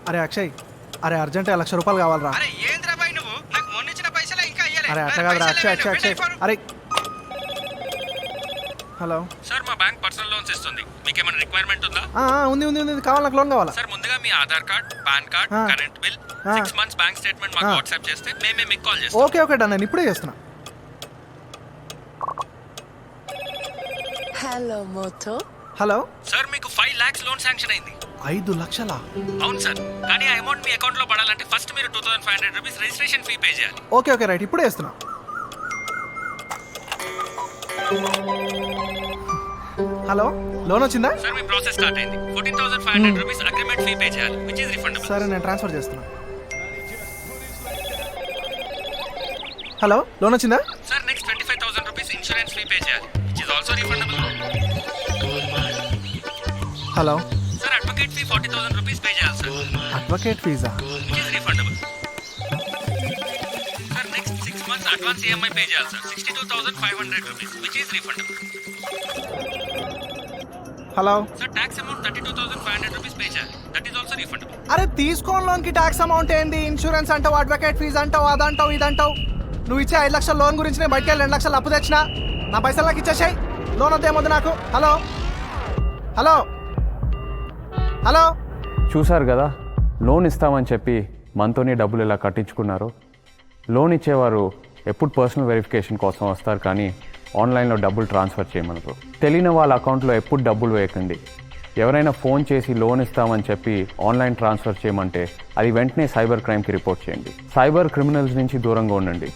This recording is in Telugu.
అరే అక్షయ్, అరే అర్జెంట్ 1,00,000 రూపాయలు కావాలరా. అరే ఏంద్రా బాయ్ నువ్వు నాకు మొన్న ఇచ్చిన పైసలు ఇంకా ఇయ్యలే. అరే అట్లా కాదురా అక్షయ్ అక్షయ్ అక్షయ్. అరే హలో సార్ మా బ్యాంక్ పర్సనల్ లోన్స్ ఇస్తుంది, మీకు ఏమైనా రిక్వైర్మెంట్ ఉందా? ఉంది ఉంది ఉంది కావాలి, నాకు లోన్ కావాలా. సార్ ముందుగా మీ Aadhaar card, PAN card, current bill, 6 months bank statement మాకు వాట్సాప్ చేస్తే మేమే మీకు కాల్ చేస్తాం. ఓకే ఓకే డన్, నేను ఇప్పుడే చేస్తున్నా. Hello Moto. హలో సార్ మీకు 5 lakhs లోన్ శాంక్షన్ అయింది. 5 లక్షలా? అవును సార్, కానీ ఆ అమౌంట్ మీ అకౌంట్ లో పడాలంటే ఫస్ట్ మీరు 2500 రూపీస్ రిజిస్ట్రేషన్ ఫీ పే చేయాలి. ఓకే ఓకే రైట్, ఇప్పుడే చేస్తున్నా. హలో లోన్ వచ్చిందా? సార్ మీ ప్రాసెస్ స్టార్ట్ అయింది. 14,500 రూపీస్ అగ్రిమెంట్ ఫీ పే చేయాలి, విచ్ ఇస్ రిఫండబుల్. సరే నేను ట్రాన్స్ఫర్ చేస్తున్నా. హలో లోన్ వచ్చిందా? Sir next 25,000 rupees insurance fee pay చేయాలి, which is also refundable. Hello sir advocate fee 40,000 rupees pay చేయాలి సార్, అడ్వకేట్ ఫీజా? Which is refundable. Sir next 6 months advance EMI pay చేయాలి sir, 62,500 rupees, which is refundable. Hello sir tax amount 32,500 rupees pay చేయాలి, దట్ ఈస్ ఆల్సో రిఫండబుల్. అరే తీసుకోని లోన్ కి ట్యాక్స్ అమౌంట్ ఏంది? ఇన్సూరెన్స్ అంటావు, అడ్వకేట్ ఫీజు అంటావు, అదంటావు ఇదంటావు. నువ్వు ఇచ్చే 5 లక్షల లోన్ గురించి నేను బయటకి 2 లక్షలు అప్పు తెచ్చినా. నా పైసలు నాకు ఇచ్చేసాయి, లోన్ వద్దేమొద్దు నాకు. హలో హలో హలో చూశారు కదా, లోన్ ఇస్తామని చెప్పి మనతోనే డబ్బులు ఎలా కట్టించుకున్నారు. లోన్ ఇచ్చేవారు ఎప్పుడు పర్సనల్ వెరిఫికేషన్ కోసం వస్తారు, కానీ ఆన్లైన్లో డబ్బులు ట్రాన్స్ఫర్ చేయమనరు. తెలియని వాళ్ళ అకౌంట్లో ఎప్పుడు డబ్బులు వేయకండి. ఎవరైనా ఫోన్ చేసి లోన్ ఇస్తామని చెప్పి ఆన్లైన్ ట్రాన్స్ఫర్ చేయమంటే అది వెంటనే సైబర్ క్రైమ్కి రిపోర్ట్ చేయండి. సైబర్ క్రిమినల్స్ నుంచి దూరంగా ఉండండి.